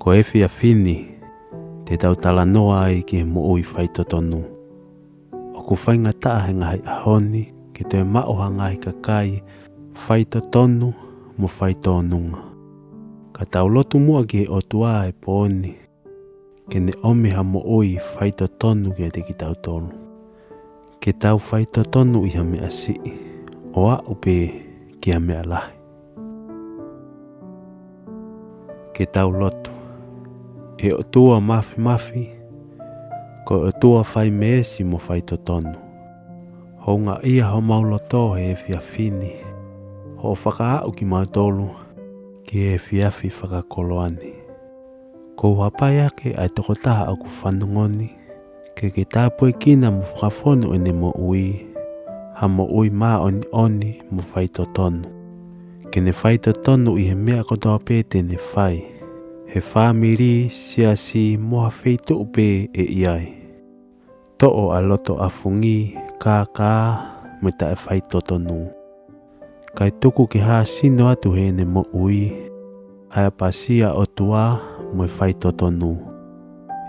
Ko e fia fini, te tau tala noa ai ki he mo ui whaitotonu. O ku whainga taa he ngahi ahoni, ki te mao ha ngahi kakai, whaitotonu mo whaitonunga. Ka tau lotu mua ki he otua e pooni, ke ne omi ha mo ui whaitotonu ki te ki tau tonu. Ke tau whaitotonu i ha mea sii, o a upe ki ha mea lahi. Ke tau lotu, e otua mafi, ko otua whai meesi mo whaitotonu. Honga ia ho mauloto he e fia fini, ho whakaau ki mautolu, ki e fiafi whakakoloani. Ko hapai ake ai toko taha au ku whanungoni, ke tāpue kina mo whakawhonu ene mo ui, ha mo ui maa oni mo whaitotonu. Ke ne whaitotonu i he mea kotoa pēte ne whai, he whamiri siasi moha wheitu upe e iai. To'o a loto a fungi kā me ta e whaitotonu. Kai tuku ke haa sino atu he ne mo ui, ai pasia o tua mo whaitotonu.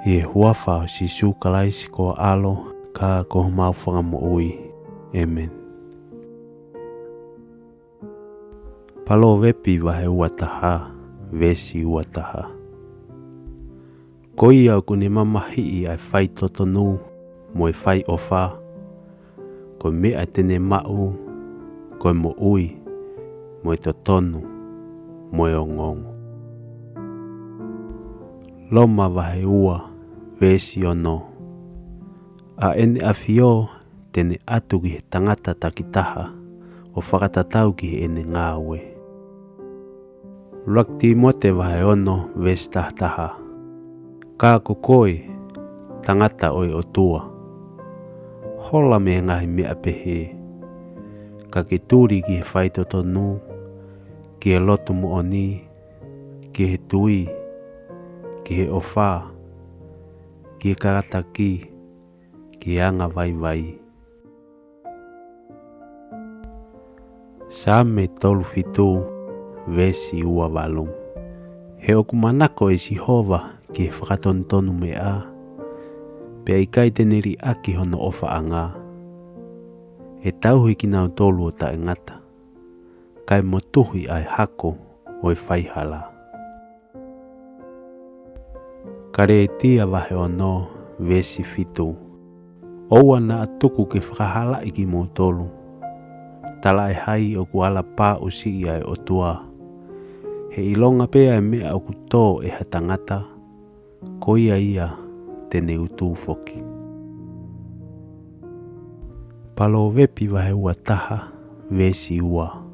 I e huafa o si sukalaisi ko alo ka ko mau whanga mo ui. Amen. Palo vepi wahe uataha, vesi uataha. Ko ia ku ne mamahi i ai whaitotonu mo e whai ofa, ko mea tene mau, ko mo ui, mo e totonu, mo e ongongo. Loma wahe ua, vesi ono. A ene afio, tene atu ki he tangata takitaha, o whakatatau ki he ene ngāwe. Rakti mote wahe ono, vesi tahtaha. Kā kokoe, tangata oi o tua. Hola me ngahi mea pehe. Ka ke turi ki he whaitotonu, ki he lotu mo oni, ki he tui, ki he ofa, ki he karataki, ki he anga vai. Same tolu fitu, vesi ua walung. He oku manako e Sihova ki he whakatontonu mea, pe ai kai teneri aki hono ofa anga. E tauhi ki nau tolu o ta ngata. Kai motuhi ai hako o e whaihala. Kare tia wahe ono vesi fitu. Oua na atuku ke whakahala iki mo tolu. Tala e hai o kuala pā usi i ai o tua. He ilonga pea e mea o kuto e hatangata. Ko ia tene utu foki. Palo vepi wahe ua taha, vesi ua.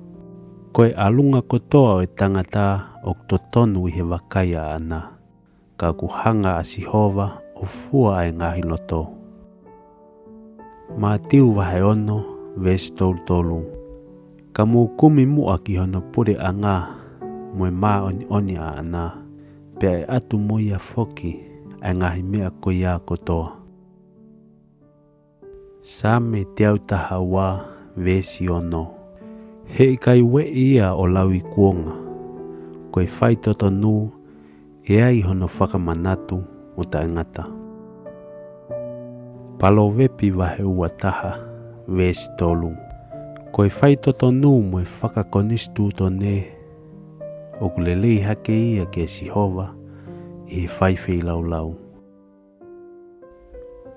Koe alunga kotoa o e tangata o totonu i he wakaya ana. Ka kuhanga a Sihova o fua ai ngahi loto. Ma tiu wahe ono, vesi tolu. Ka mukumi mua ki hono pure anga, moe maa oni a ana. Pe ai atu moia foki, ai ngahi mea koia kotoa. Same teau taha wa vesi ono. He kai we ia o lawi kuonga. Koe whaitotonu e ai hono whakamanatu o ta ngata. Palo vepi wahe ua taha, vesi tolu. Koe whaitotonu mo e whakakonistu tone. O kulelei hake ia ke Sihova i he whaiwhei lau.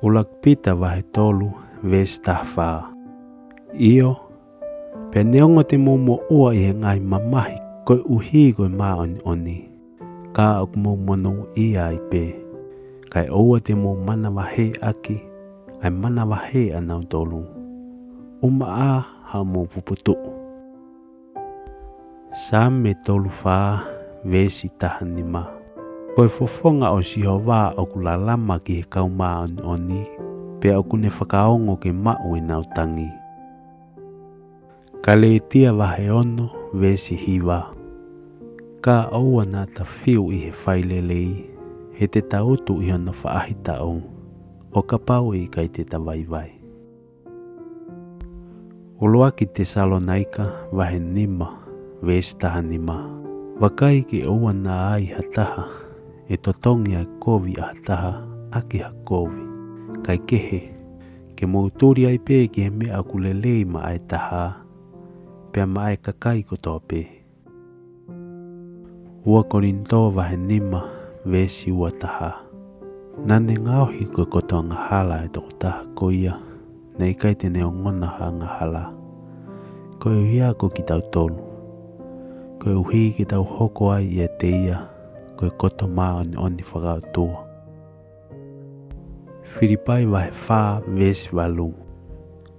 Ulak pita wahe tolu, vesi tahwaa. Iyo, pe neongo te momo ua i he ngai mamahi koe uhi koe maa oni. Ka ok mo mono ia i pe. Kai oua te mo mana wahe aki, ai mana wahe anau tolu. Uma a ha mo puputu. Same tolu whaa, vesi tahanima. Koe fofonga o Sihova o kulalama ki he kau maa oni. Pe au kune whakaongo ke mau e nau tangi. Ka le tia wahe ono, vesi hiwa. Ka aua nā ta whiu i he whailelei, he te tautu i hono whaahita o. O ka pau i kai te tawaiwai. Uloa ki Tesalonaika wahe nima, vesi tahanima. Wakai ki aua nā ai hataha, e totongi ai kovi a taha aki ha kovi. Kai kehe, ke mouturi ai pē ki he mea aku lelei ma ai taha, pea ma ai kakai ko tō pē. Ua korinto vahe nima vesi ua taha. Nane ngauhi koe koto ngahala e toko taha ko ia, nei kai te neo ngona ha ngahala. Koe uhia ko ki tau tolu. Koe uhi ki tau hoko ai i te ia, koe koto maa oni whakao tua. Filipai vahe whā vesi walu.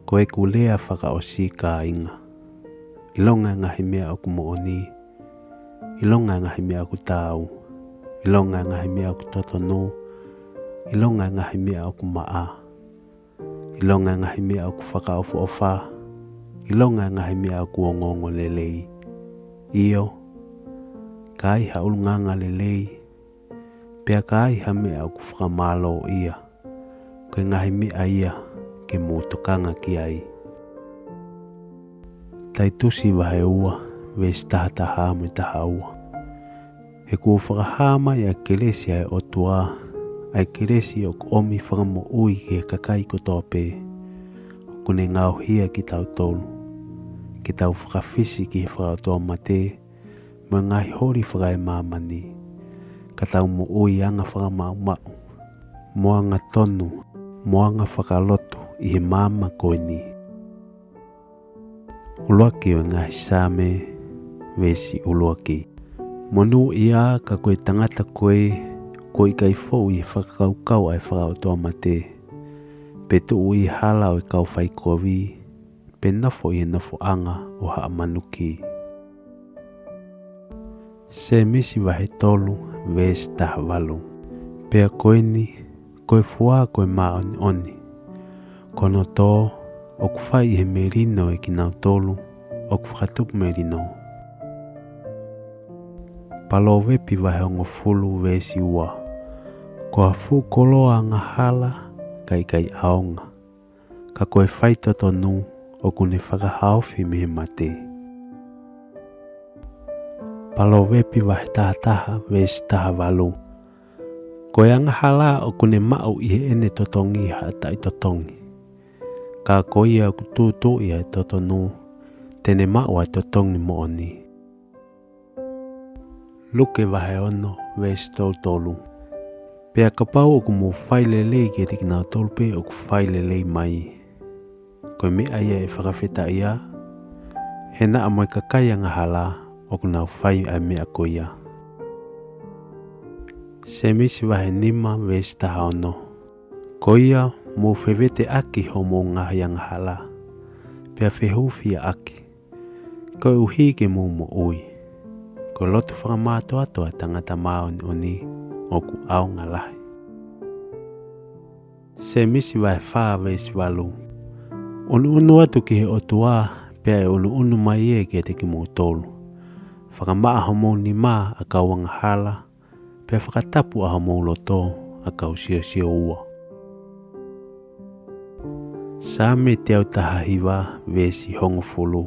Koe kulea whakao si ka inga. Ilonga ngahi mea aku mo oni. Ilonga ngahi mea aku tau. Ilonga ngahi mea aku totonu. Ilonga ngahi mea aku maa. Ilonga ngahi mea aku whakaofu ofa. Ilonga ngahi mea aku ongongo lelei. Iyo, kai ha ulunganga lelei. Pea kai ha mea aku whakamalo ia. Koe ngahi mea ia ke mūtukanga ki ai. Tai tusi wahe ua, ves taha taha me taha ua. He kua whakahama i a kelesi ai otua, ai kelesi o omi whakamo ui ki he kakai ko tōpē. Kune ngau hia ki tau tolu. Ki tau whakawhisi ki he whakatoa mate, mo ngai hori whakai mamani. Ka tau mo ui anga whakamau mau. Moanga tonu, moanga whakaloto i he mama koini. Uluaki o ngahi same, vesi uluaki. Monu ia ka koe tangata koe, koe kai fau i whakakaukau ai whakautoa mate. Petu ui hala o i kau whai kovi, pe nofo i nofo anga o haa manuki. Se misi wahe tolu, ves taha walu. Pea koeni, koe fua koe maa oni oni. Kono tō, o ku whai he merino e ki nau tolu, o ku whakatupu merino. Palo wepi wahe ongo fulu vesi ua. Ko hafu koloa ngahala, kai aonga. Ka koe whai totonu, o kune whakahauwhi me mate. Palo wepi wahe taha taha vesi taha walu. Koe angahala o kune mau i he ene totongi hata i totongi. Ka koe au kututu i ai totonu, tene mau ai totongi mo oni. Luke wahe ono vesi tolu. Pea kapau o ku mo whailelei ki te kinau tolpe o ku whailelei mai. Koe mea ia e whakawheta ia, he na amoe kakai angahala o ku nau whai ai mea ko ia. Se misi wahe nima vesi taha ono. Ko ia mo whewete aki ho mo ngahi angahala. Pea whehuwhi a aki. Koe uhi ke mo ui. Ko lotu whakamato ato a tangata maoni oni o ku au ngalahi. Se misi wahe whaa vesi walu. Unu atu ki he otua, pea e unu mai e ke te ki mo tolu. Whakamaa homo ni maa a kau angahala, pea whakatapu a homo loto a kau sio ua. Same te au taha hiwa vesi hongo fulu.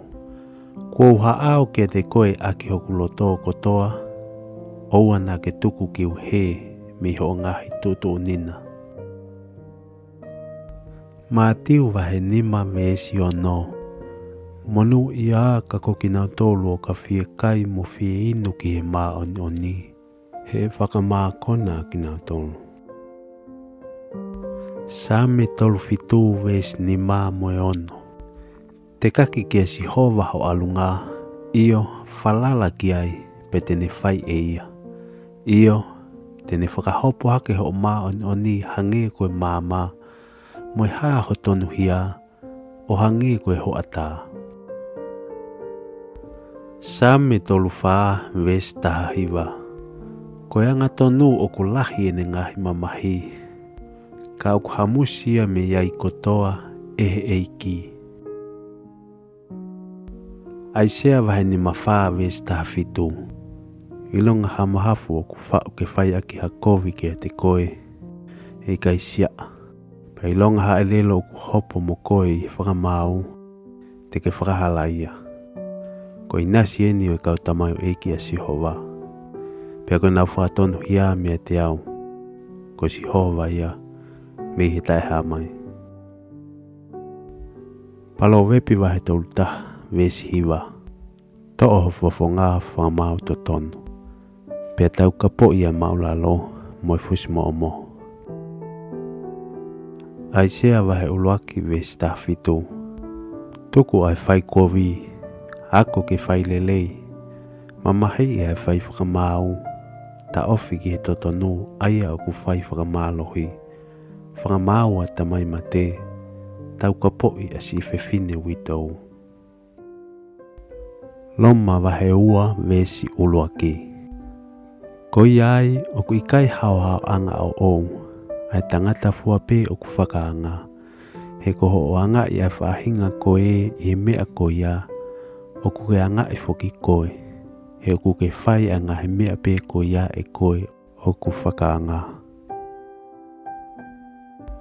Kua uha au ke te koe aki hoku loto kotoa, oua na ke tuku ki uhe mi ho ngahi tutu nina. Mātiu wahe nima vesi ono. Monu ia ka kokinau tolu o ka fie kai mo fie inu ki he maa oni. He whakamaa kona ki nau tolu. Same tolu fitu vesi ni maa moe ono. Te kaki kia si hova ho alunga, iyo falala ki ai pe tene whai e ia. Iyo, tene whakahopo hake ho maa oni hange koe maa moe haa ho tonu hia o hange koe ho ata. Same tolu whaa vesi taha hiwa. Koe anga tonu o ku lahi ene ngahi mamahi. Ka uku hamusia me iai kotoa ehe eiki. Aisea wahe ni mawhaa vesi taha fitu. Ilonga hamahafu o ku whao ke whai aki hakovi ke te koe. E kai sia. Pa ilonga haelelo o ku hopo mo koe i whakamau. Te ke whakahala ia. Ko inasi eni o kau tamayo eiki a Sihova. Pea koe nau whakatonu hia mea te au. Ko si hova ia, me he tae ha mai. Palo wepi wahe tolu taha, vesi hiwa. To'o hofofo ngā whamau to tonu. Pea tau kapo ia maulalo, moi fusi mo omo. Ai sea wahe uluaki vesi taha fitu. Tuku ai whai kovi, ako ke whai lelei. Mamahi ai whai whakamau. Ta ofi ki he totonu, aia oku whai whakamalohi. Whakamau a tamai mate. Tau kapoi a si whewhine witou. Loma wahe ua vesi uluaki. Ko iai oku ikai hao anga o ou. Ai tangata fuape oku whakaanga. He koho o anga i a whahinga koe i mea ko ia. Oku ke anga i foki koe. He oku ke whai anga he mea pe ko ia e koe oku whakaanga.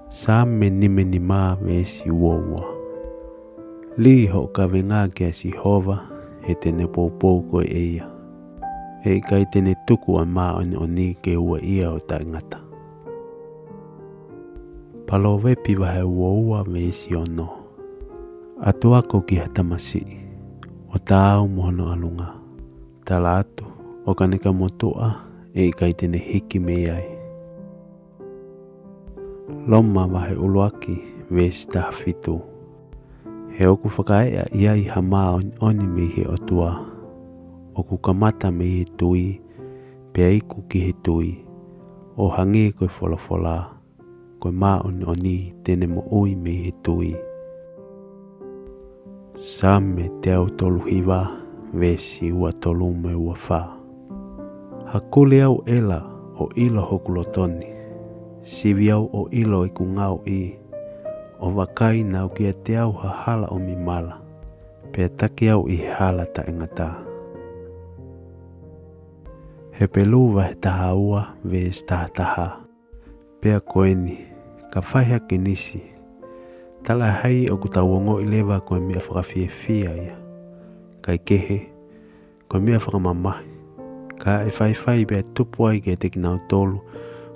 Sa meni maa vesi uoua. Li ho ka venga kia si hova he tene poupou koe eia. E kai tene tuku a maa oni ke ua ia o ta ngata. Palo wepi wahe uoua vesi ono. Atu ako ki hatamasi. O tau mohono alunga. Tala atu o kaneka motua e kai tene hiki meiai. Loma wahe uluaki vesi taha fitu. He oku whakaea ia i hama oni me he otua. Oku kamata me he tui, pea iku ki he tui. O hange koe wholafola, koe maa oni tene mo ui me he tui. Sa me te au tolu hiwa, vesi ua tolu me ua wha. Hakule au ela o ilo hokulotoni. Sivi au o ilo i ku ngau i. O wakai nau kia te au hahala o mi mala. Pea taki au i hala ta ingata. He pelu wahe taha ua ves taha. Pea koeni, ka whaiha kinisi. Tala hai o kutawongo i lewa koe mea whakawhiewhia ia. Kai kehe, koe mea whakamamahi. Ka e whai bea tupu ai ke teki nau tolu.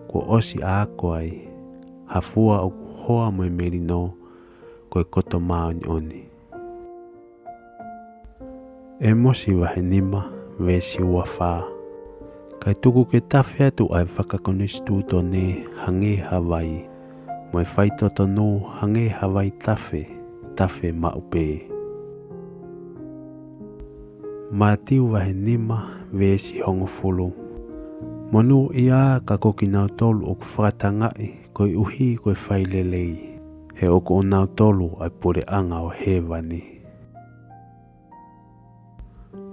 Ko osi ako ai, hafua o hoa moe merino, koe koto maa oni. E mosi wahe nima, vesi ua wha. Kai tuku ke tawhi atu ai whakakonistu tone hange Hawaii. Moe whai totonu hange Hawaii tawhi maupe. Mātiu wahe nima, vesi hongofulu. Monu ia ka koki nau tolu o ku whakatangai koe uhi koe whai lelei. He oko o nau tolu ai pure anga o hewani.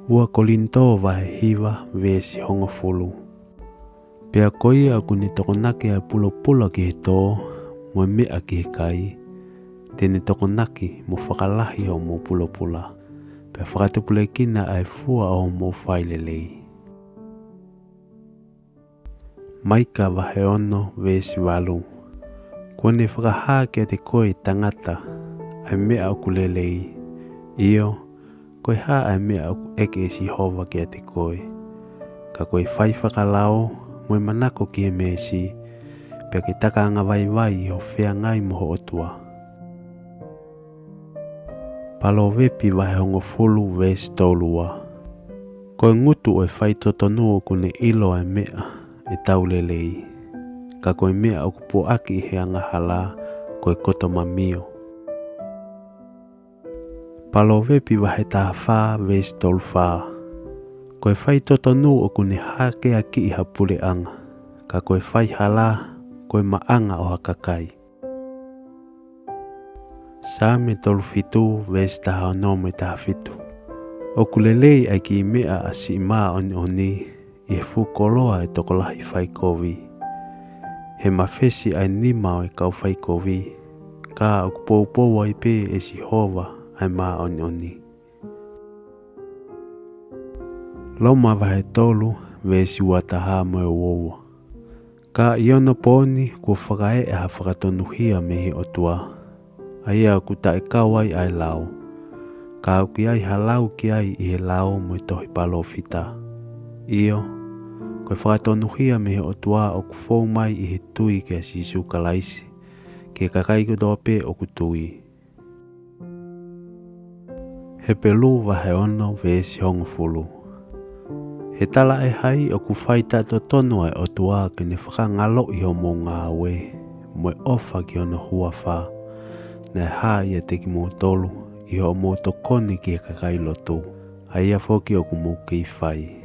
Ua kolinto wahe hiwa vesi hongofulu. Pea koe a kuni tokonaki ai pulo ki he tō, mo mea ki he kai. Tene tokonaki mo whakalahi o mo pula. Pea whakatupule kina ai fua o mo whai lelei. Maika wahe ono vesi walu. Kone whakahaa kia te koe tangata, ai mea o kulelei. Iyo, koe haa ai mea o eke si hova kia te koe. Ka koe whai whakalao, moe manako ki he mesi, pea ke taka anga vai o whea ngai moho otua. Palo wepi wahe hongo fulu vesi tolua. Koe ngutu o whai totonu o kune ilo ai mea. E tau lelei. Ka koe mea o kupo aki he anga hala koe koto mamio. Palo wepi wahe taha wha vesi tolu wha. Koe whai totonu o kune hake aki i hapule anga. Ka koe whai hala koe maanga o hakakai. Sa me tolu fitu vesi taha ono me taha fitu. O kulelei ai ki mea a si maa oni. I he fukoloa e tokolahi whai kovi. He mawhesi ai nima o e kau whai kovi. Ka o kupou ai pe e si hova ai maa oni. Loma wahe tolu vesi wataha moe uoua. Ka iono poni kua whakae e ha whakatonuhia me he otua. Aia ku ta e kawai ai lau. Ka au ki ai halau ki ai i he lau moe tohi palo fita. Iyo, Koe whakatonuhia me he o tua o ku fōu mai I he tui ke sisu kalaisi, ke kakai kutoa pē o ku tui. He pelu wa he ono vesi hongo fulu. He tala e hai o ku whai tato tonu ai o tua ke ne whakangalo I ho mō ngā we, moe ofa ki ono hua wha, na hā ia te ki mō tolu, I ho mō tokoni ki e kakai lotu, a ia whoki o ku mō ki whai.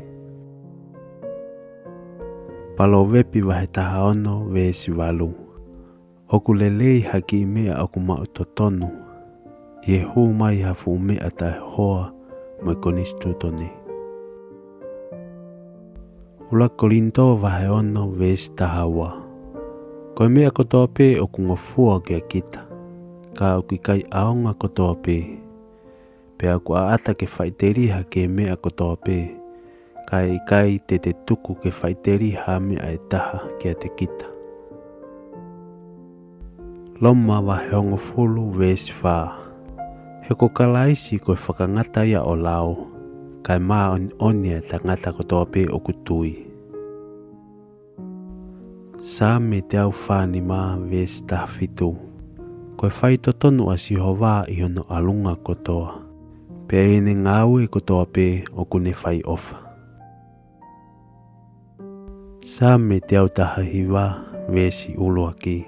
Palo wepi wa he taha ono vesi walu. O ku lelei haki mea o ku mau totonu, I he hū mai hafu mea tai hoa mai konistutoni. Ula kolinto wa he ono vesi tahawa. Koe mea kotoa pē o ku ngofua kia kita, ka o ki kai aonga kotoa pē. Pea ku a ata ke whaiteriha ke mea kotoa pē, ka e kai te tuku ke whaiteriha mea e taha kia te kita. Loma wa he hongo fulu vesi wha. He ko kalaisi koe whakangata ia o lao, kai maa onia ta ngata kotoa pē o kutui. Sa me te au whani maa vesi taha fitu. Koe whai totonu a sihowa I hono alunga kotoa. Pea ene ngāu e kotoa pē o kune whai ofa. Sa me te au taha hiwa vesi ulua ki.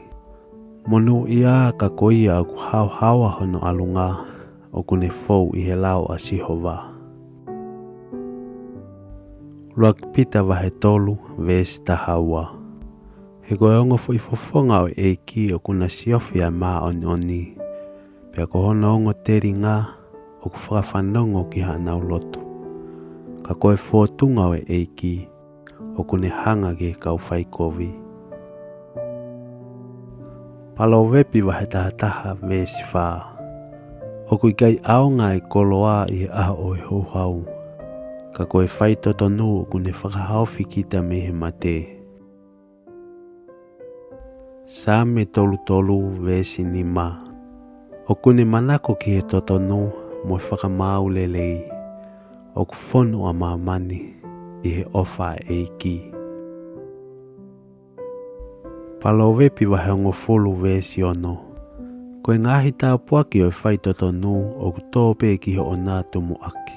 Monu ia ka koia au ku hawa hono alunga o kune fou I he lao a sihowa. Lua ki pita wa he tolu vesi tahawa. He koe ongo fo I fofonga o eiki o kuna siofi a maa oni. Pea ko hono ongo teri ngā o ku whakawhanongo ki hanau lotu. Ka koe fōtunga o eiki o kune hanga ki kau whaikovi. Palo wepi wa he taha vesi wha. O kui kai aonga e koloa I he aha o he hauhau. Ka koe whai totonu o kune whakahauwhi kita me he mate. Sa me tolu vesi ni ma. O kune manako ki he totonu mo whakamau lelei. O ku whonu a mamani I he ofa eiki. Palo wepi wa he ongo fulu vesi ono. Koe ngahi tā puaki o whai totonu o ku tōpe ki ho o nā tumu aki.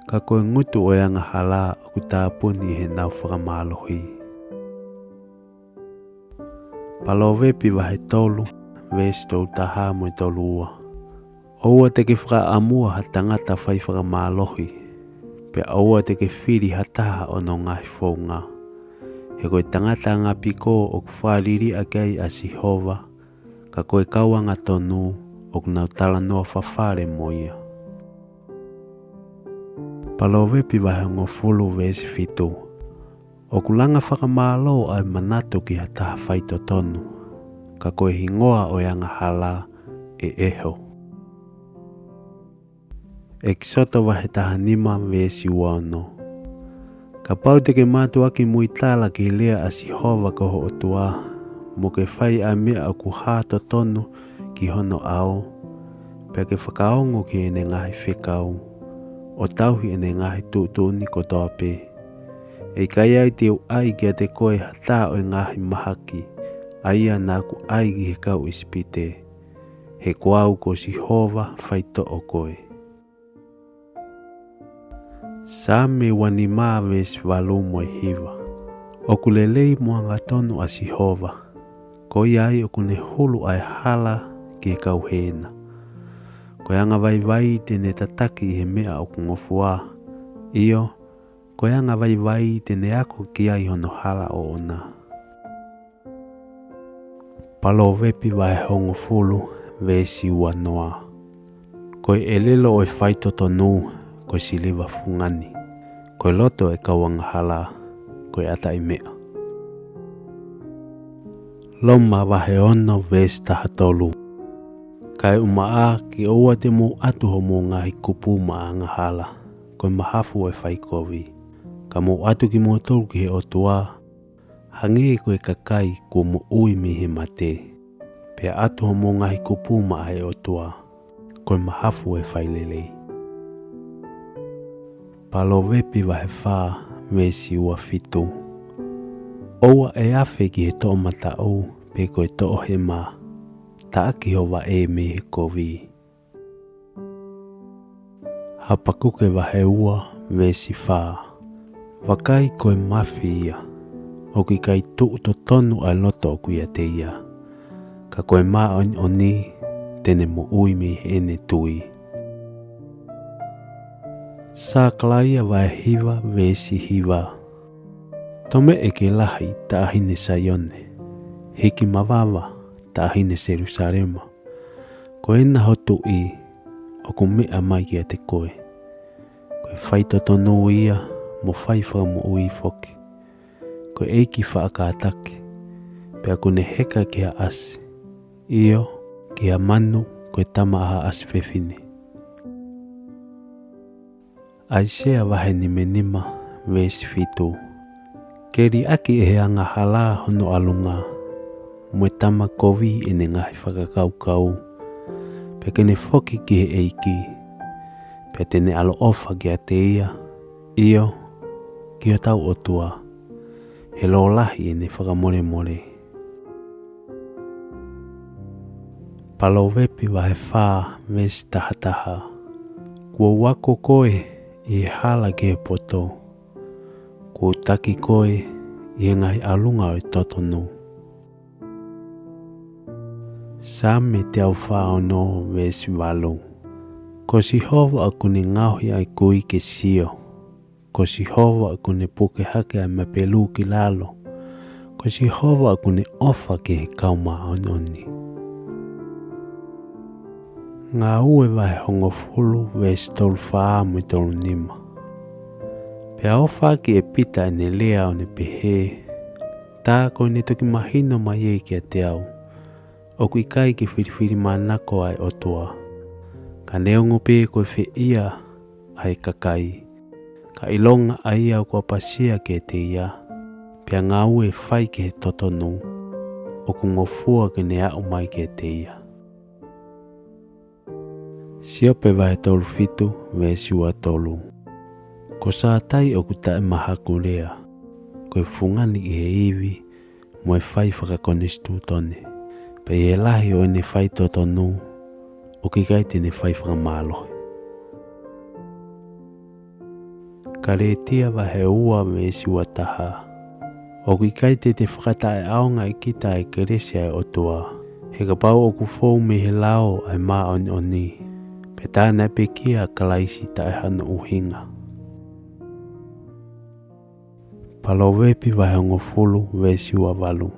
Ka koe ngutu o anga hala o ku tā puni he nau whakamalohi. Palo wepi wa he tolu vesi tau taha mo I tolu ua. Oua te ke whaka amua ha tangata whai whakamalohi. Pe oua te ke whiri ha taha o no ngahi whaunga. He koe tangata ngā piko o ku whāriri a kei a Sihova, ka koe kauanga tonu o ku nau tala noa whawhare moia. Palo wepi wa he ongo fulu vesi fitu. O ku langa whakamalo ai manatu ki ha taha whai totonu, ka koe hingoa o anga hala e eho. E kisoto wa he taha nima vesi uano. Ka pau te ke mātu aki mui tala ki lea a Sihova ko ho o tua, mo ke whai a mea a ku hāto tonu ki hono ao, pea ke whakaongo ki ene ngahi whekau, o tauhi ene ngahi tūtuni ko toa pē. E kai ai te u ai kia te koe hata o ngahi mahaki, aia nā ku ai ki he kau ispite, he kuau ko Sihova whaito o koe. Sa me wani maa vesi walu mo hiwa. O ku lelei mua ngā tonu a Sihova. Ko iai o kune hulu ai hala ki kau hena. Ko anga vai tene tataki he mea o ku ngofua. Iyo, ko anga vai tene ako ki ai hono hala o ona. Palo wepi vai hongo fulu vesi ua noa. Ko elelo o whaito tonu. Koe siliwa fungani. Koe loto e kauanga hala. Koe ata I mea. Loma wahe ono vesi taha tolu. Kai umaa ki oua te mo atu ho mo ngahi kupu maanga hala. Koe mahafu e whaikovi. Ka mo atu ki mo tolu ki he otua. Hangi koe kakai ko mo ui mi he mate. Pea atu ho mo ngahi kupu maa he otua. Koe mahafu e whailelei. Palo wepi wa he wha vesi ua fitu. Oua e awhi ki he to'o mata au pe koe to'o he mā. Taaki hova e me he kovi. Hapakuke wahe ua vesi wha. Wakai koe mawhi ia. O ki kai tuu to tonu ai loto o kuia te ia. Ka koe maa o ni tene mo ui me ene tui. Sa klaia wae hiva vesi hiva. Tome e ke lahi ta ahine Sayone. Hiki mawawa ta ahine Jerusalema. Ko ena hotu i o ku mea mai kia te koe. Koe whaito tonu ia mo whaiwha mo ui foki. Koe eiki whaakatake. Pea kune heka kia asi. Iyo kia manu koe tama aha asi whewhine. Aisea wahe nime nima vesi fitu. Keri aki e anga hala hono alunga. Mwe tama kovi ene ngahi whakakaukau. Pe kene foki ki he eiki. Pe tene alo ofa ki a te ia. Iyo ki o tau otua. He lo lahi ene whakamore more. Palo wepi wahe whaa vesi tahataha. Kua wako koe i hala ki he poto. Kua taki koe i ngahi alunga o totonu. Same te au whao no vesi walu. Ko si hova a kune ngauhi ai kui ke sio. Ko si hova a kune puke hake ai mapelu ki lalo. Ko si hova a kune ofa ke he kauma ononi. Ngā ue wahe hongo fulu vesi tolu whaa mo tolu nima. Pea ofa ki e pita ene lea o ne pehe. Tā koe ne toki mahino mai e ki a te au. O kui kai ki whiriwhiri manako ai otua. Ka neongo pe koe whi ia ai kakai. Ka ilonga ai au kua pasia ke te ia. Pea ngā ue whai ki he totonu. O ku ngofua ke ne au mai ke te ia. Siope wahe tolu fitu vesi ua tolu. Ko sātai o ku tae mahaku lea. Koe fungani i he iwi mo e whai whakakonistu tone. Pe e lahi o ene whai totonu o ki kai tene whai whakamalohi. Ka retia wahe ua vesi ua taha. O ki kai te whakatae aonga i kita e keresia e otua. He ka pau o ku fōu me he lao ai maa oni. Pe tāna pe kia kalaisi tae hana uhinga. Palo wepi wahe ongo fulu vesi ua walu.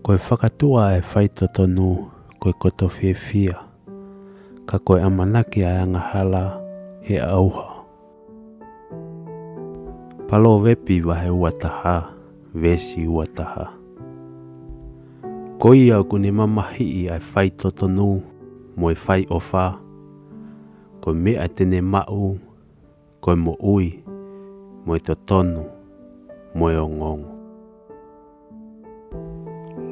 Koe whakatua e whaito tonu koe koto whiewhia. Ka koe amanaki ai anga hala e auha. Palo wepi wahe ua taha vesi ua taha. Koi au kune mamahi ai whaito tonu mo e whai ofa. Koe mea tene mau, koe mo ui, mo e totonu, mo e ongongo.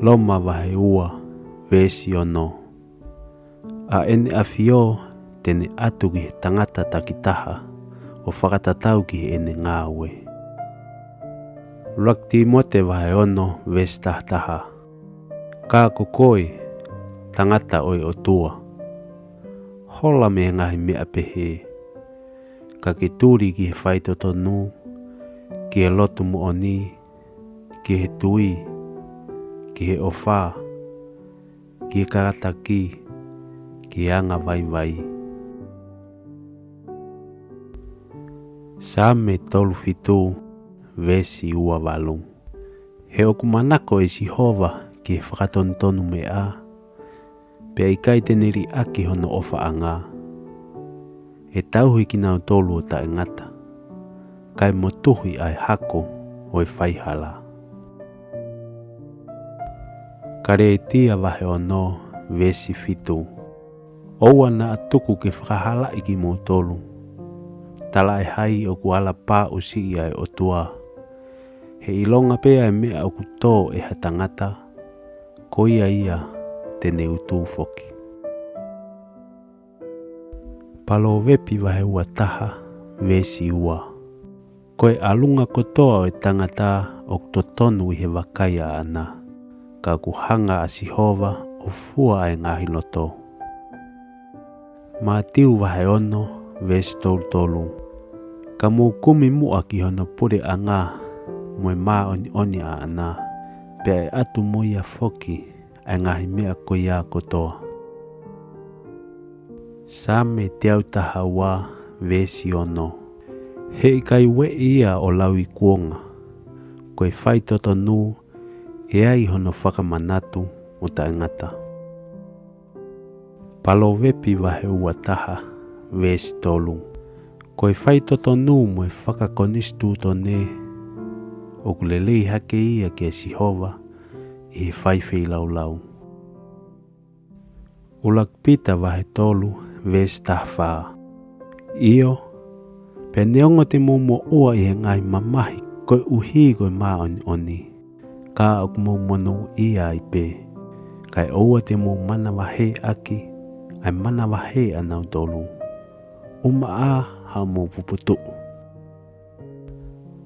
Loma wahe ua, vesi ono. A ene awhio tene atu ki he tangata takitaha o whakatatau ki he ene ngāwe. Rakti mote wahe ono vesi tahtaha. Kā koe, tangata oi o tua. Hola me ngahi mea pehe. Ka ke turi ki he whaito tonu, ki he lotu mo oni, ki he tui, ki he ofa, ki he karataki, ki he anga vai vai. Same tolu fitu vesi ua walu. He oku manako e si hova ki he whakatontonu mea. Pea i kai teneri aki hono ofa anga. E tauhi ki nau tolu o ta ngata. Kai motuhi ai hako o e whaihala. Kare e tia wahe ono vesi fitu. Oua na atuku ke whakahala iki mo tolu. Tala e hai o kuala pā o si ai o tua. He ilonga pea e mea o kuto e hatangata. Koia ia tene utu foki. Palo wepi wahe ua taha vesi ua. Koe alunga kotoa o tangata o totonu I he wakaia ana. Ka kuhanga a Sihova o fua e ngahi loto. Matiu wahe ono vesi tolu. Ka kumi mua ki hono pure anga moe maa oni a ana. Pea e atu moia foki e ngahi mea ko ia kotoa. Same te au taha wa vesi ono. Hei kai we ia o lau I kuonga. Koe whai toto nu e ai hono whakamanatu o ta ngata. Palo wepi wahe ua taha vesi tolu. Koe whai toto nu moe whakakonistu to ne. O kulelei hake ia ke Sihova I he whaiwhei lau. Ulak pita wahe tolu vesi tahwaa. Iyo, pe neongo te mumo ua I he ngai mamahi koe uhi koe maa oni. Ka ok monu ia I pe. Kai oua te mo mana wahe aki, ai mana wahe anau tolu. Uma a ha mo puputu.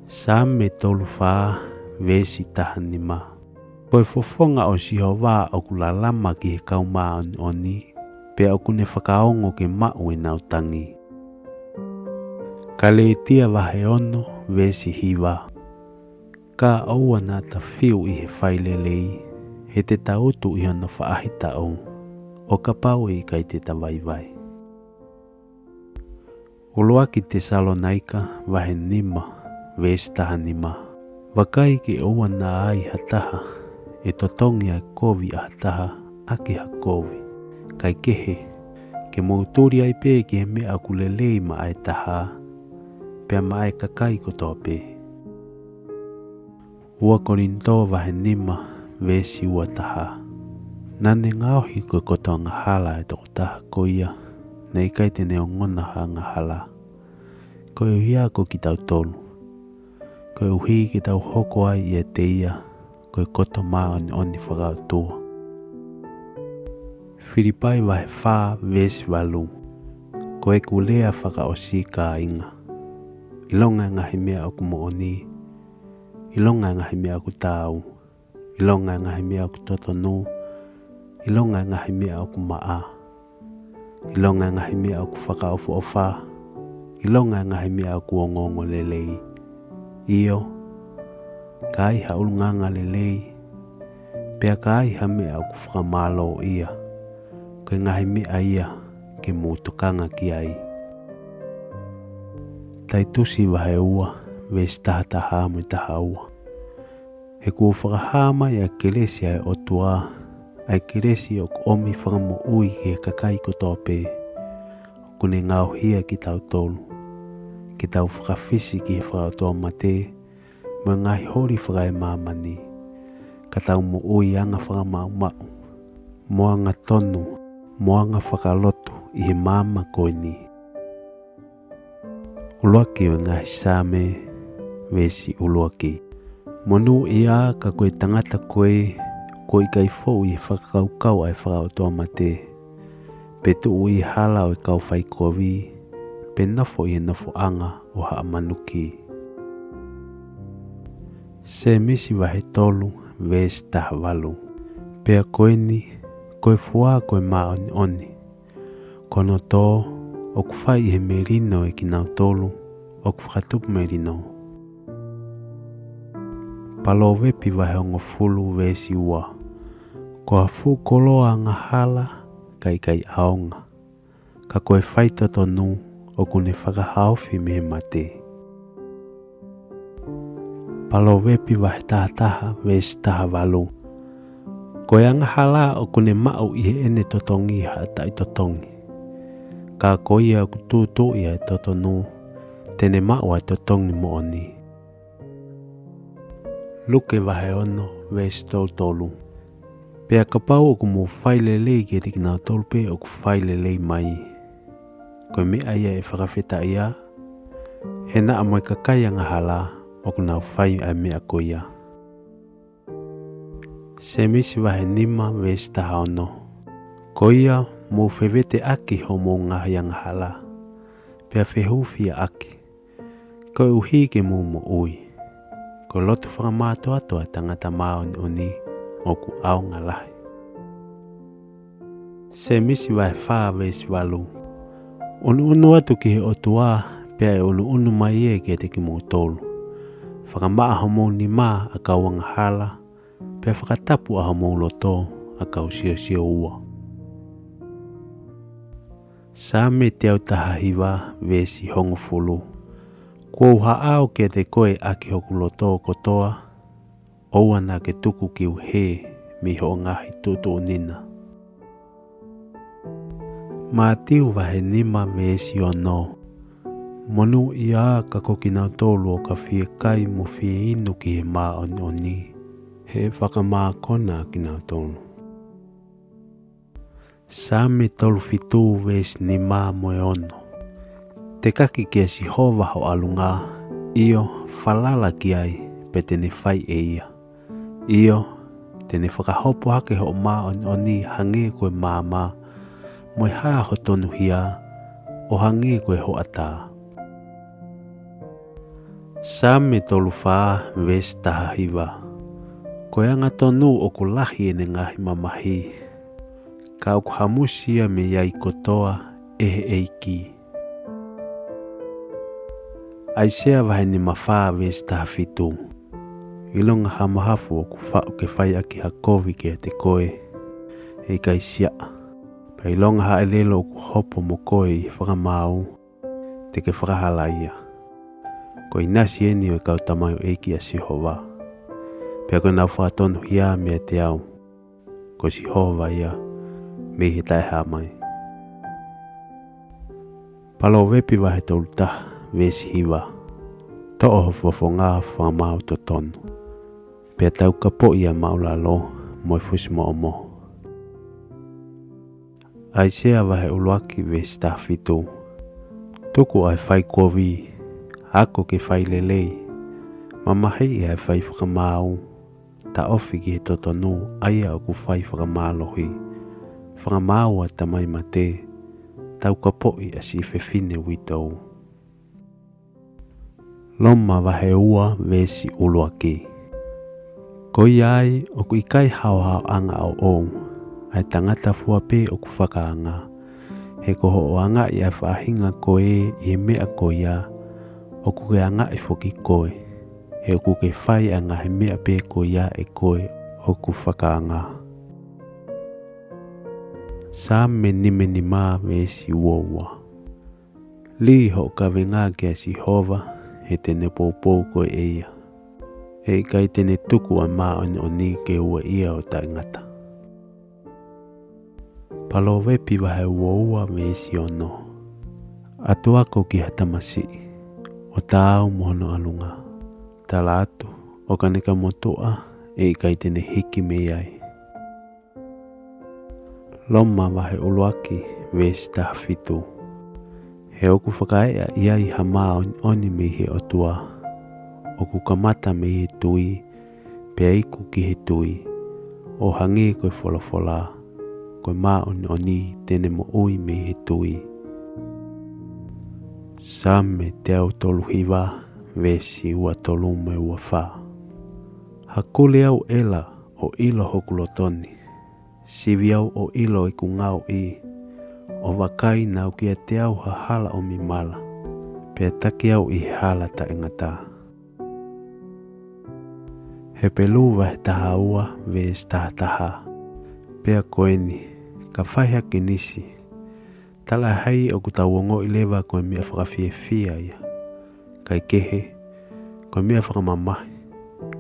Same tolu whaa vesi tahanima. Koe fofonga o Sihova o kulalama ki he kau maa oni, pe o kune whakaongo ke mau nau tangi. Ka le tia wahe ono vesi hiwa. Ka aua nā ta whiu I he whailelei, he te tautu I hono whaahita o ka pau I kai te tawaiwai. Uloa ki Tesalonaika wahe nima, vesi tahanima. Wakai ke aua nā ai hataha, e totongi ai kovi a hataha aki ha kovi. Kai kehe, ke mauturi ai pe ki he mea kulelei ma ai taha, pea ma ai kakai kotoa pe. Ua Korinto wahe nima vesi ua taha. Nane ngauhi koe kotoa ngahala e toko taha ko ia, na ikai te neo ngona ha ngahala. Koe uhia ko ki tau tolu. Koe uhi ki tau hoko ai I te ia, koe koto maa oni whakau tua. Filipai wahe whaa vesi walu. Koe kulea whakao si ka inga. Ilonga ngahi mea o kumo oni. Ilonga ngahi mea ku tau. Ilonga ngahi mea ku totonu. Ilonga ngahi mea ku maa. Ilonga ngahi mea ku whakaofu ofa. Ilonga ngahi mea ku ongongo lelei. Iyo, kai ha ulunganga lelei. Pea kai ha mea ku whakamalo ia. Koe ngahi mea ia ke mutukanga ki ai. Tai tusi wahe ua vesi taha me taha ua. He kua whakahama I a keresia e otua, ai keresia o omi whakamo ui ki he kakai kotoa pe. O kune ngau hia ki tau tolu. Ki tau whakawhisi ki he whakatoa mate, mo ngai hori whakai mamani. Ka tau mo ui anga whakamau mau. Mo anga tonu, mo anga whakalotu I he mama koini. Uluaki o ngahi same vesi uluaki. Monu ia ka koe tangata koe kai fau I whakakaukau ai whakautoa mate. Pe tu ui hala o kau whai kovi, pe nofo I nofo anga o haa manuki. Se misi wahe tolu vesi taha walu. Pea koeni, koe fua koe maa oni. Kono tō, o kuwhai I he merino e ki nau tolu, o kuwhakatupu merino. Palo wepi wahe ongo fulu vesi ua. Ko hafu koloa ngahala kai aonga. Ka koe whai totonu o kune whakahauwhi me mate. Palo wepi wahe taha vesi taha walu. Koe angahala o kune mau I he ene totongi hata I totongi. Ka koe ia kututu ia I totonu, tene mau ai totongi mo oni. Luke wahe ono vesi tolu. Pea kapau o kumu whailelei ki riki nau tolu pe o ku whailelei mai. Koe mea ia e whakawheta ia, he na amoe kakai angahala o ku nau whai ai mea ko ia. Se misi wahe nima vesi taha ono. Ko ia mo whewete aki ho mo ngahi angahala. Pea whehuwhia aki. Koe uhi ke mumo ui. Ko lotu whakamātua atua tangata maoni oni o ku au ngalahi. Se misi vai whaa vesi walu. Unu atu ki he otua pia e unu mai e ke te ki mō tolu. Whakamaa homo ni mā a kauanga hala, pia whakatapu a homo loto a kau sio ua. Sa me te au taha hiwa vesi hongo fulu. Kua uha au ke te koe aki hoku loto kotoa, oua na ke tuku ki uhe mi ho ngahi tutu nina. Mā tiu wahe nima vesi o no. Monu ia ka kokina tolu o ka fie kai mo fie inu ki he mā oni. He whakamā kona ki nā tolu. Sa me tolu fitu vesi ni mā moe ono. Te kaki ke si hova ho alunga, io falala ki ai pe tene whai e ia. Io tene whakahopo hake ho mā oni hange koe mā moe haa ho tonu hia o hange koe ho ata. Sa me tolu whaa ves taha hiwa. Koe anga tonu o ku lahi ene ngahi mamahi. Ka o ku hamusia me iai kotoa ehe eiki. Aisea wahe ni mawhaa ves taha fitu. Ilonga hamahafu o ku whao ke whai aki hakovi ke te koe. Hei kai sia. Pa ilonga ha elelo o ku hopo mo koe i whakamau. Te ke whakahalaia. Ko inasi eni o kau tamai o eiki a sihova. Pea koe nau whaatonu hia mea te au. Ko sihova ia me he tai hamai. Palo wepi wahe tolu taha vesi hiwa. To'o hofofo ngā whamau to tonu. Pea tau ka po ia maulalo moi fusi mo omo. Aisea wahe uluaki vesi taha fitu. Tuku ai whai kovi. Ako ke whai lelei. Mamahei ai whai whakamau. Ta ofi ki he totonu aia o ku whai whakamalohi. Whakamau a tamai mate. Tau ka poi a si whewhine witou. Loma wahe ua vesi uluaki. Ko iai o ku ikai hao anga au ou. Ai tangata fuape o ku whakaanga. He koho o anga i a whahinga koe i mea ko ia. O ku ke anga i whoki koe. He o ku ke whai anga he mea pe ko ia e koe o ku whakaanga. Sa me ni mā vesi uoua. Li ho ka venga ke si hova he tene poupou koe eia. He kai tene tuku a mā oni ke ua ia o ta ngata. Palo wepi wahe uoua vesi ono. Atu ako ki hatamasi. O tāu mohono alunga. Tala atu o kaneka motoa e kai tene hiki me iai. Loma wahe uluaki vesi taha fitu. He oku whakaea iai hama oni me he otua. Oku kamata me he tui. Pea iku ki he tui. O hange koe wholafola. Koe maa oni tene mo ui me he tui. Sa me te au tolu hiwa vesi ua tolu me ua wha. Hakule au ela o ilo hokulotoni. Sivi au o ilo i ku ngau i. O wakai nau kia te au hala o mi mala. Pea taki au i hala ta ingata. He pelu wahe taha ua ves taha. Pea koeni ka whaiha ki nisi. Tala hai o ku tauongo i lewa koe mea whakawhiewhia ia. Kai kehe, koe mea whakamamahi.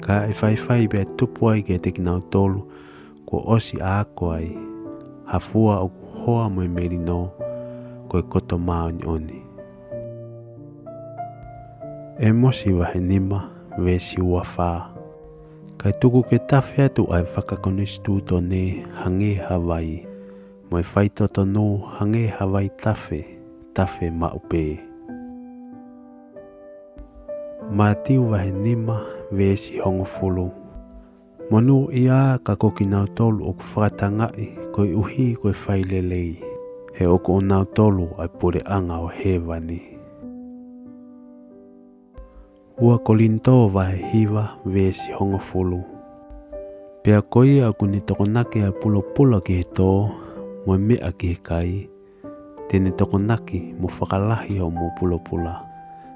Ka e whai bea tupu ai ke te kinau tolu, ko osi a ako ai. Hafua o ku hoa moe merino, koe koto maoni oni. E mosi wahe nima, vesi ua whaa. Kai tuku ke tawhi atu ai whakakonistu tone hange Hawaii. Moe whaitoto no hange Hawaii tafe maupe. Mā tiu wahe nima vesi hongofulu. Monu ia ka koki nau tolu o ku whakatangai koe uhi koe whailelei. He oku o nau tolu ai pure anga o hewani. Ua kolinto vahe hiva vesi hongofulu. Pea koia aku ni tokonaki a pula ki he tō, mo mea ki he kai. Tene tokonaki mo whakalahi o mo pula.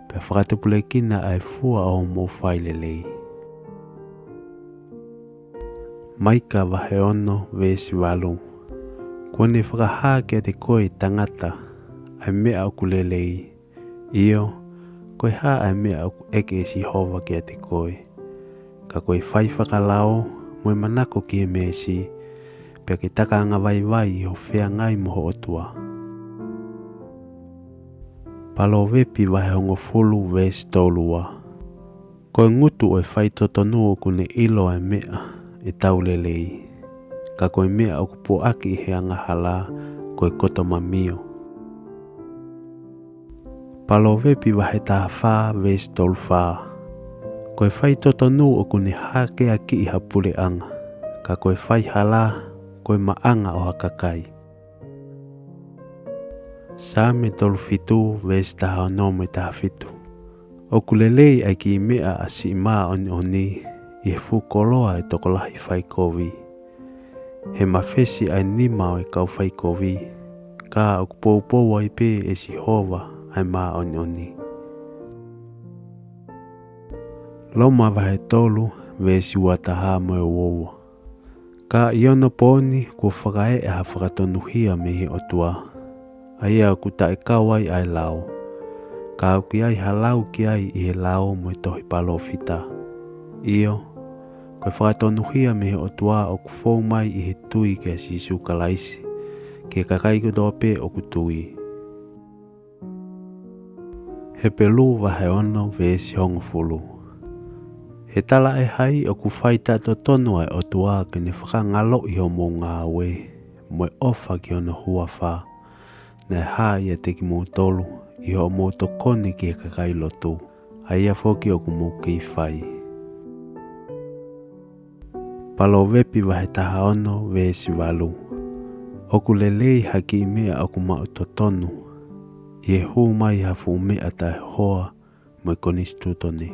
Pea whakatupule kina ai fua o mo whailelei. Maika vahe ono vesi walu. Kone whakahaa kia te koe tangata ai mea aku lelei. Iyo, koe haa ai mea aku eke si hova kia te koe. Ka koe whai whakalao, moe manako ki e mesi, pea ki takaanga vai ho whea ngai moho otua. Palo vepi vahe hongo fulu vesi tolua. Koe ngutu o whai totonu kune ilo ai mea e taulelei. Ka koe mea oku po aki he anga hala koe koto mamio. Palo vepi vahe taha wha vesi tolu wha. Koe whai totonu o kune hake a ki iha pule anga. Ka koe whai hala koe maanga o hakakai. Same tolu fitu vesi taha onome taha fitu. Oku lelei ai ki mea a si maa oni i he fukoloa e tokolahi whai kovi. He mawhesi ai nima o e kau whai kovi. Ka oku pou ai pe e si hova ai maa oni. Loma vahe tolu vesi wataha mo e woua. Ka iono poni kua whakae e ha whakatonuhia me he otua. Aia ku tae kawai ai lao. Ka au ki ai halau ki ai i he lao mo e tohi palo fita. Iyo, koe whakatonuhia me he otua o ku fōu mai i he tui kia si sukalaisi. Ke kakaiku dope o ku tui. He pelu vahe ono vesi hongofulu. He tala e hai o ku whai tato tonu ai otua ke ne whakangalo i homo ngā we. Mo e ofa ki ono hua wha. Na e hai e teki mō tolu i ho mō tokoni ki e kakai lotu. Aia whoki o ku mō ki whai. Palo vepi vahe taha ono vesi walu. Oku lelei haki i mea o ku mao totonu. I e hū mai hafu mea tae hoa mo e konistutoni.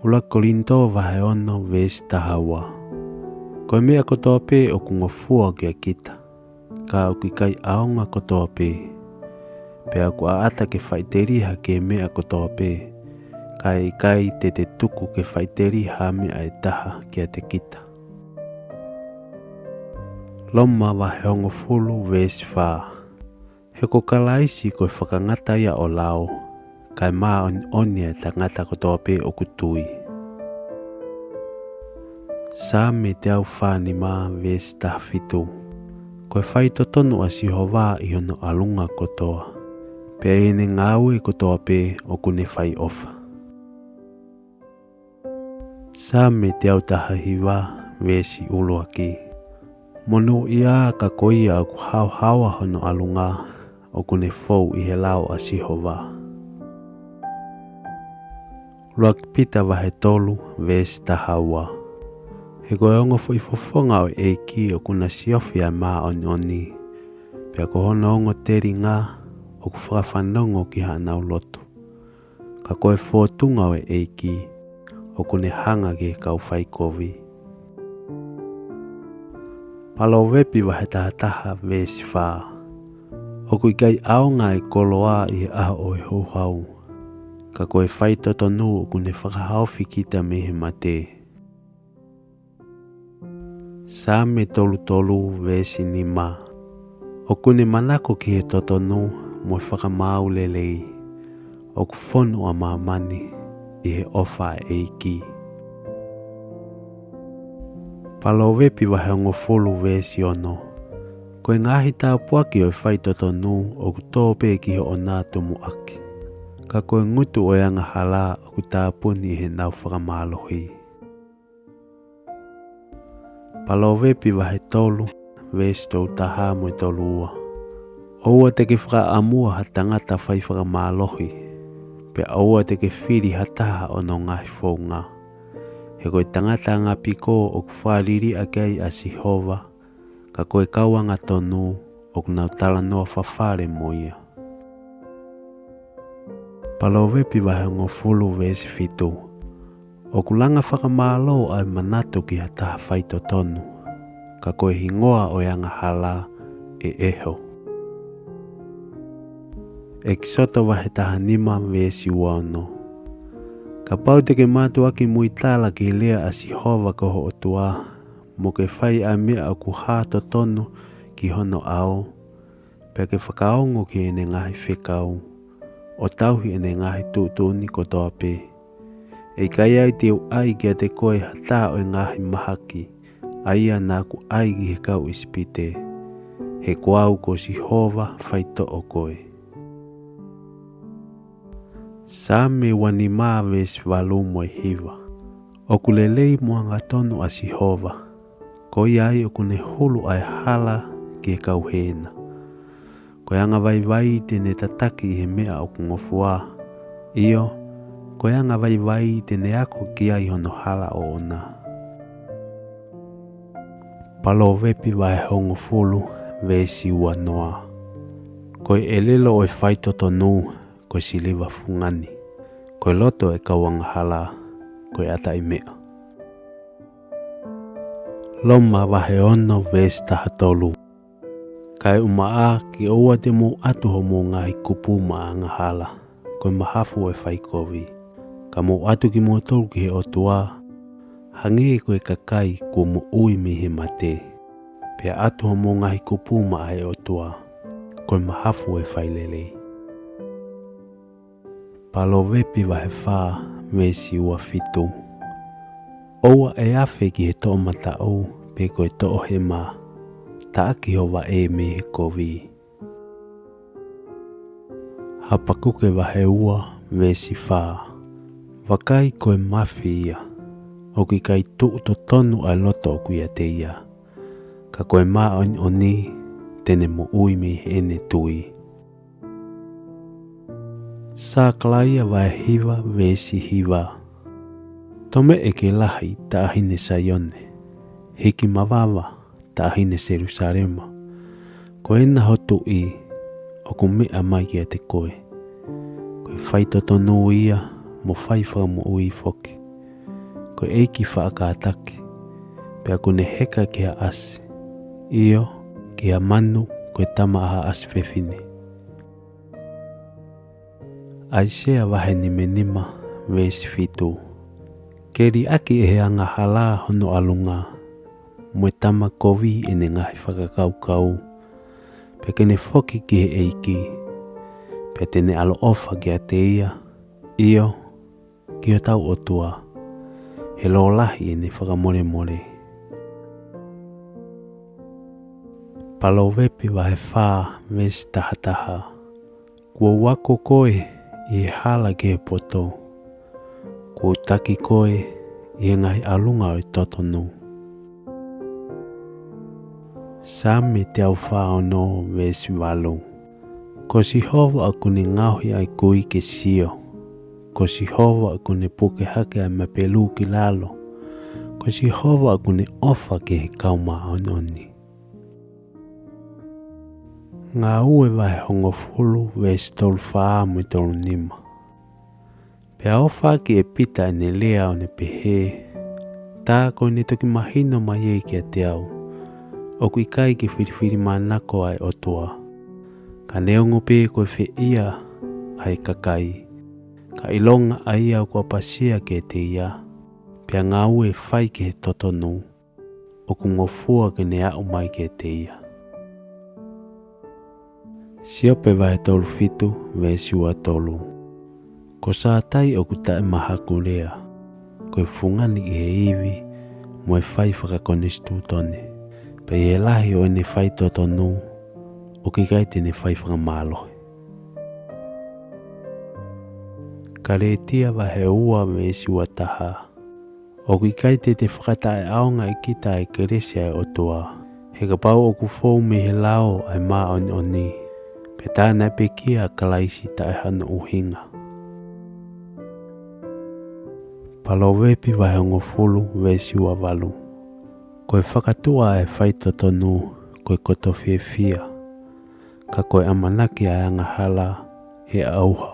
Ula kolinto vahe ono vesi taha ua. Koe mea kotoa pe o ku ngofua kia kita. Ka au ki kai aonga kotoa pe. Pea ku aata ke whaiteriha ke mea kotoa pe. Kai te tuku ke whaiteriha mea e taha kia te kita. Loma vahe hongo fulu vesi wha. He ko kalaisi koe whakangata ia o lao. Kai maa onia e tangata kotoa pe o kutui. Sa me te au whani maa vesi taha fitu. Koe whai totonu a si hova i hono alunga kotoa. Pea ene ngāue kotoa pe o kune whai ofa. Sa me te au taha hiwa vesi uluaki. Monu ia ka koia o ku hawa hono alunga o kune fou i he lao a si hova. Luak pita vahe tolu vesi taha ua. He koe ongo fo i fofonga o eiki o kuna siofia maa oni. Pea ko hono ongo teri ngā o ku whakawhanongo ki hanau lotu. Ka koe fōtunga o eiki o kune hanga ki kau whai kovi. Palo vepi vahe taha vesi wha. O kui kai aonga e koloa i aho o e hauhau. Ka koe whai totonu o kune whakahauwhi kita me he mate. Sa me tolu vesi nima. O kune manako ki he totonu mo whakamau lelei. O ku whonu a mamani i he ofa eiki. Palo vepi vahe ongo fulu vesi ono. Koe ngahi tā puaki o whai totonu o ku tōpe ki he o nā tumu aki. Ka koe ngutu o anga hala o ku tā puni he nau whakamalohi. Palo vepi vahe tolu vesi tau taha mo tolu ua. Oua teke whaka amua ha tangata whai whakamalohi. Pe oua teke whiri ha taha o no ngahi whaunga. He koe tangata ngā piko o ku whāriri a kei a si hova. Ka koe kauanga tonu o ku nau tala noa whawhare mo ia. Palovepi vahe ngofulu vesi fitu. O kulanga whakamalo ai manatu ki hataha whaito tonu. Ka koe hingoa o yanga hala e eho. E kisoto vahe taha nima vesi wano. Ka pau teke mātu aki muitala ki lea a Sihova koho o tua. Mo ke whai a mea o ku hāto tonu ki hono ao. Pea ke whakaongo ki ene ngahi whekau. O tauhi ene ngahi tūtuni ko toa pē. E kai ai te ai kia te koe hata o ngahi mahaki. Aia nā ku ai ki he kau ispite. He kuau ko Sihova whaito o koe. Sa me wani maa vesi walu moe hiwa. O kulelei muanga tonu a Sihova. Ko iai o kune hulu ai hala ki he kau hena. Ko anga vai tene tataki he mea o kungofua. Iyo, ko anga vai tene ako ki ai hono hala o ona. Palo vepi vai hongo fulu vesi ua noa. Ko elelo o whaito tonu ko siliva fungani. Ko loto e kawanga hala ko ata i mea. Loma vahe ono vesi taha tolu. Kai umaa ki oua te mo atu ho mo ngai kupu anga hala. Ko mahafu e whaikovi. Ka mo atu ki mo tolu ki he otua. Hangi ko e kakai ko mo ui mi he mate. Pea atu ho mo ngai kupu e otua. Ko mahafu e whailelei. Palo vepi vahe wha vesi ua fitu. Oua e afe ki he toa mata au pe ko e toa he maa. Taaki hova e me he kovi. Hapakuke vahe ua vesi wha. Wakai koe mafi ia. O ki kai tuu to tonu ai loto o kuia te ia. Ka koe maa oni tene mo ui me he ene tui. Sa klaia vahe hiva vesi hiva. Tome e ke lahi ta ahine sayone. Hiki mawava. Ta ahine Jerusalema. Ko ena hotu i o ku mea mai kia te koe. Koe whaito tonu ia mo whaiwha mo ui foki. Koe eiki whaakatake. Pea kune heka kia ase. Iyo kia manu koe tama aha ase whewhine. Aisea vahe nime nima vesi fitu. Keri aki e anga hala hono alunga. Moe tama kovi ene ngahi whakakaukau. Pe kene foki ki he eiki. Pe tene alo ofa ki a te ia. Iyo, ki o tau otua. He lo lahi ene whakamore more. Palo vepi vahe wha vesi tahataha. Kua wako koe i he hala ki he poto. Kua taki koe i he ngahi alunga o i totonu. Same te au whao no vesi walu. Ko Sihova akune ngauhi ai kui ke sio. Ko Sihova akune puke hake ai mapelu ki lalo. Ko Sihova akune ofa ke he kauma ononi. Ngā ue vahe hongo fulu vesi tolu whaa mui tolu nima. Pea ofa ki e pita ene lea o ne pehe. Tā ko ne toki mahino mai e ki a te au. O kui kai ki whiriwhiri manako ai otua. Ka neongo pē koe whi ia ai kakai. Ka ilonga ai au kua pasia ke te ia. Pea ngā ue whai ke he totonu. O ku ngofua ke ne au mai ke te ia. Siope vahe tolu fitu vesi ua tolu. Ko sātai o ku tae mahaku lea. Koe fungani i he iwi moe whai whakakonestu tone. Pe e lahi o ene whaito tonu, o ki kai tene whai whakamalohe. Ka re tia vahe ua vesi ua taha. O ki kai te whakatae aonga i kita e keresia e otua. He ka pau o ku fōu me he lao ai maa oni. Pe tāna pe kia kalaisi tae hana uhinga. Palo vepi vahe ngofulu vesi ua walu. Koe whakatua e whaito tonu, koe koto whiewhia. Ka koe amanaki a anga hala e auha.